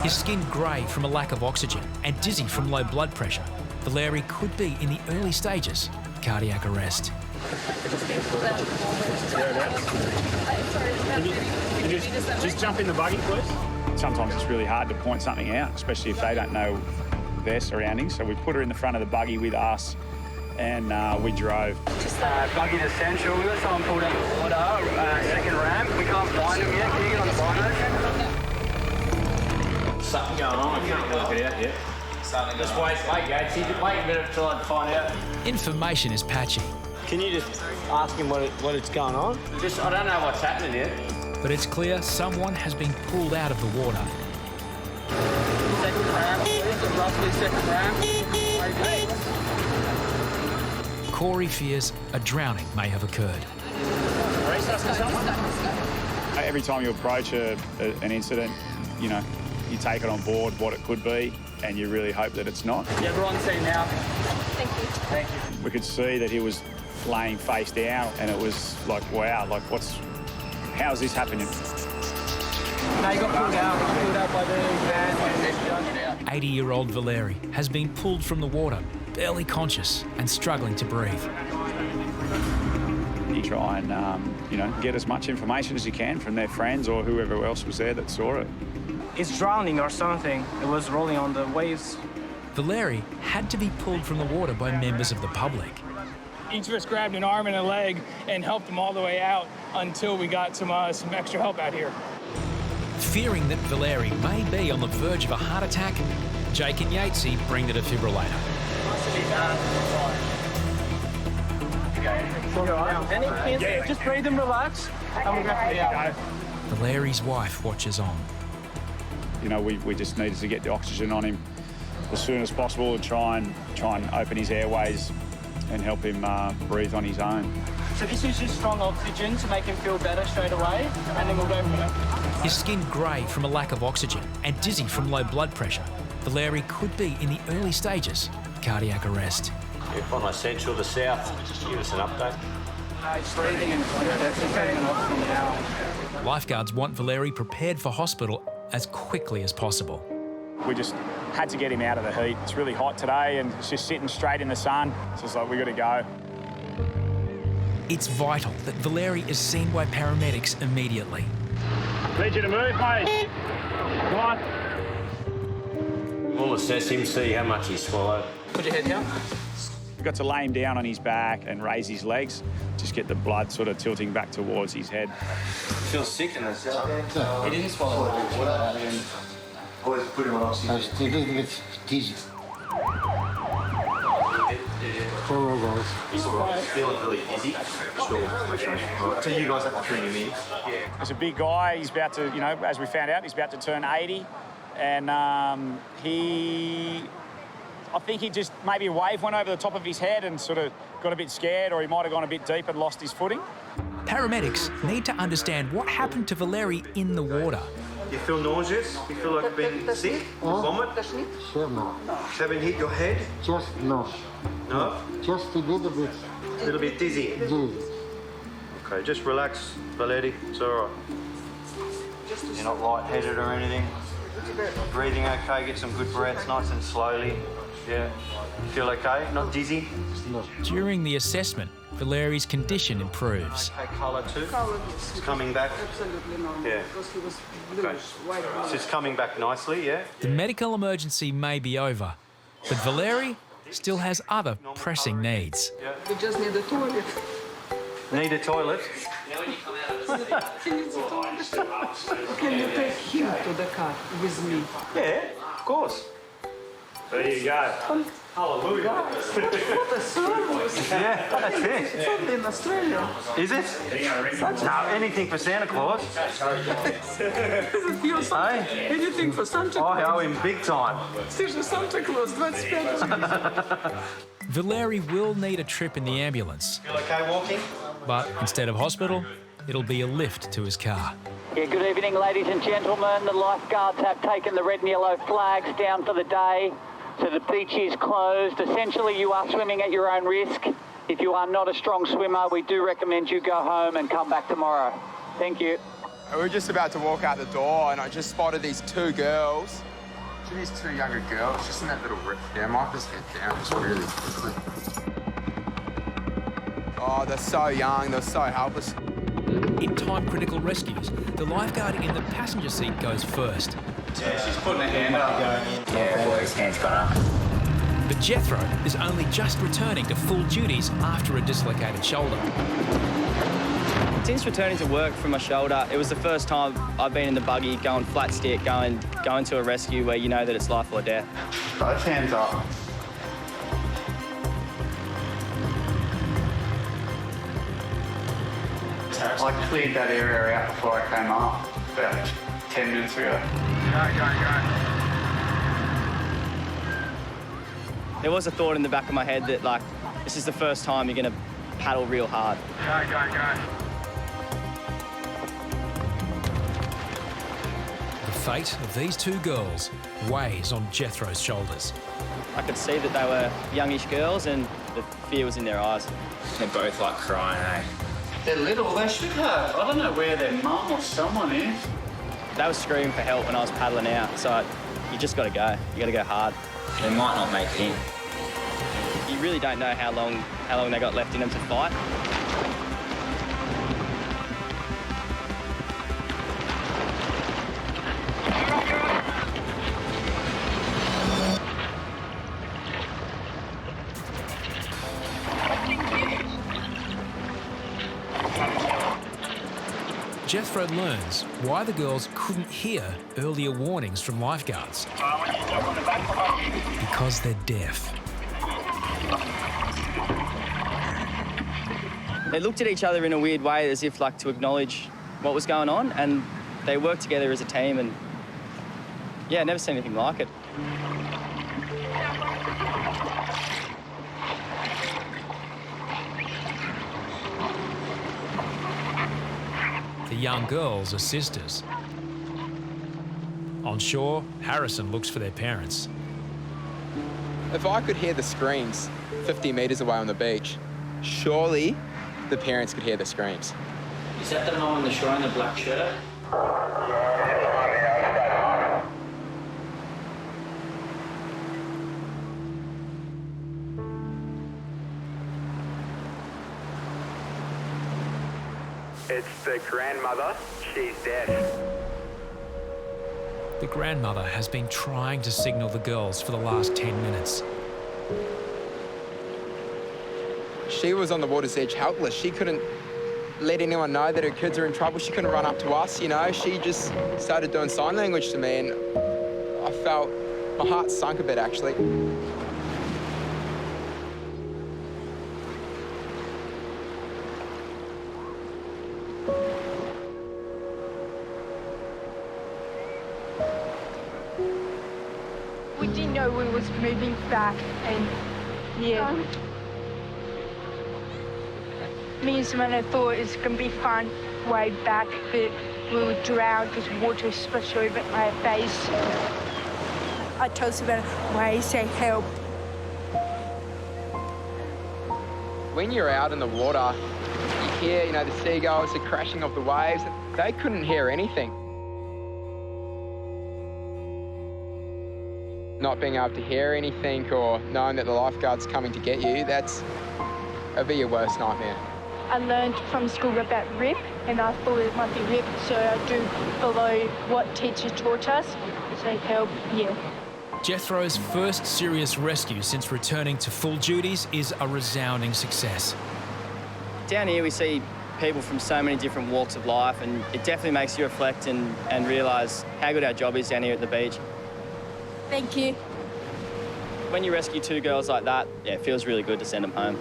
His skin grey from a lack of oxygen and dizzy from low blood pressure, Valeri could be in the early stages of cardiac arrest. Can you just jump in the buggy, please? Sometimes it's really hard to point something out, especially if they don't know their surroundings. So we put her in the front of the buggy with us, and we drove. Buggy to Central. We got someone pulled out the water, second ramp. We can't find them yet. Can you get on the bino? Something going on. I can't work it out yet. Just wait, Gates. Wait a minute till I find out. Information is patchy. Can you just ask him what it's going on? I don't know what's happening yet. But it's clear someone has been pulled out of the water. Second ramp. Roughly second ramp. Corey fears a drowning may have occurred. Every time you approach an incident, you take it on board what it could be, and you really hope that it's not. Yeah, we're on scene now. Thank you. Thank you. We could see that he was laying face down, and it was like, wow, like how's this happening? No, you got pulled out by the van. 80-year-old Valeri has been pulled from the water, barely conscious and struggling to breathe. You try and, get as much information as you can from their friends or whoever else was there that saw it. It's drowning or something. It was rolling on the waves. Valeri had to be pulled from the water by members of the public. Each of us grabbed an arm and a leg and helped him all the way out until we got some extra help out here. Fearing that Valeri may be on the verge of a heart attack, Jake and Yatesy bring the defibrillator. Yeah, just breathe and relax, and we'll go for the out. Valeri's wife watches on. We just needed to get the oxygen on him as soon as possible and try and open his airways and help him breathe on his own. So this is just strong oxygen to make him feel better straight away, and then we'll go from there. His skin grey from a lack of oxygen and dizzy from low blood pressure, Valeri could be in the early stages of cardiac arrest. If on Central to South, just give us an update. It's breathing and taking oxygen now. Lifeguards want Valeri prepared for hospital as quickly as possible. We just had to get him out of the heat. It's really hot today and it's just sitting straight in the sun. So it's like, we got to go. It's vital that Valeri is seen by paramedics immediately. Need you to move, mate. Come on. We'll assess him, see how much he swallowed. Put your head down. We've got to lay him down on his back and raise his legs. Just get the blood sort of tilting back towards his head. Feels sick in this. He didn't swallow it. Always put him on oxygen. I was still a little bit dizzy. He's feeling really dizzy. Sure. So you guys have to bring him in. He's a big guy. He's about to, as we found out, he's about to turn 80. And I think he just, maybe a wave went over the top of his head and sort of got a bit scared, or he might have gone a bit deep and lost his footing. Paramedics need to understand what happened to Valeri in the water. You feel nauseous? You feel like you've been sick? Vomit? Sure, no. Haven't hit your head? Just no. No? Just a little bit A little bit dizzy? dizzy. Okay, just relax, Valeri. It's all right. You're not lightheaded or anything? Breathing okay? Get some good breaths, nice and slowly. Yeah. You feel okay? Not dizzy? No. During the assessment, Valeri's condition improves. Okay, colour too? It's coming back? Absolutely normal. Yeah. Because he was blue, Okay. white. So it's coming back nicely, yeah? The medical emergency may be over, but Valeri still has other pressing needs. We just need a toilet. Need a toilet? He needs a toilet. Can you take him to the car with me? Yeah, of course. There you go. Hallelujah. What a service! Yeah, that's it. It's only in Australia. Is it? No, anything for Santa Claus. Is it your Santa? Hey? Anything for Santa Claus? I owe him big time. Слышишь, Santa Claus, 25. Valeri will need a trip in the ambulance, Feel okay walking? but instead of hospital, it'll be a lift to his car. Yeah, good evening, ladies and gentlemen. The lifeguards have taken the red and yellow flags down for the day, so the beach is closed. Essentially, you are swimming at your own risk. If you are not a strong swimmer, we do recommend you go home and come back tomorrow. Thank you. We were just about to walk out the door and I just spotted these two girls. These two younger girls just in that little rift there. I might just head down just really quickly. Oh, they're so young, they're so helpless. In time-critical rescues, the lifeguard in the passenger seat goes first. Yeah, she's putting her hand up. Going in. Yeah, boy, his hand's gone up. But Jethro is only just returning to full duties after a dislocated shoulder. Since returning to work from my shoulder, it was the first time I've been in the buggy, going flat stick, going to a rescue where you know that it's life or death. Both hands up. I cleared that area out before I came up, about 10 minutes ago. There was a thought in the back of my head that, like, this is the first time you're going to paddle real hard. Go. The fate of these two girls weighs on Jethro's shoulders. I could see that they were youngish girls and the fear was in their eyes. They're both like crying, eh? They're little, they should have. I don't know where their mum or someone is. They were screaming for help when I was paddling out, so you just got to go. You got to go hard. They might not make it in. You really don't know how long they got left in them to fight. Jethro learns why the girls couldn't hear earlier warnings from lifeguards. Because they're deaf. They looked at each other in a weird way, as if like to acknowledge what was going on, and they worked together as a team, and yeah, never seen anything like it. The young girls are sisters. On shore, Harrison looks for their parents. If I could hear the screams 50 metres away on the beach, surely the parents could hear the screams. Is that the mum on the shore in the black shirt? It's the grandmother. She's deaf. The grandmother has been trying to signal the girls for the last 10 minutes. She was on the water's edge helpless. She couldn't let anyone know that her kids are in trouble. She couldn't run up to us, you know. She just started doing sign language to me, and I felt my heart sunk a bit, actually. We didn't know we was moving back, and yeah. Me and Samantha thought it was going to be fun way back, but we would drown because water splashed over my face. I told Samantha, why say help? When you're out in the water, you hear, you know, the seagulls, the crashing of the waves. They couldn't hear anything. Not being able to hear anything or knowing that the lifeguard's coming to get you, that'd be your worst nightmare. I learned from school about RIP, and I thought it might be RIP, so I do follow what teacher taught us. So help, yeah. Jethro's first serious rescue since returning to full duties is a resounding success. Down here we see people from so many different walks of life, and it definitely makes you reflect and realise how good our job is down here at the beach. Thank you. When you rescue two girls like that, yeah, it feels really good to send them home.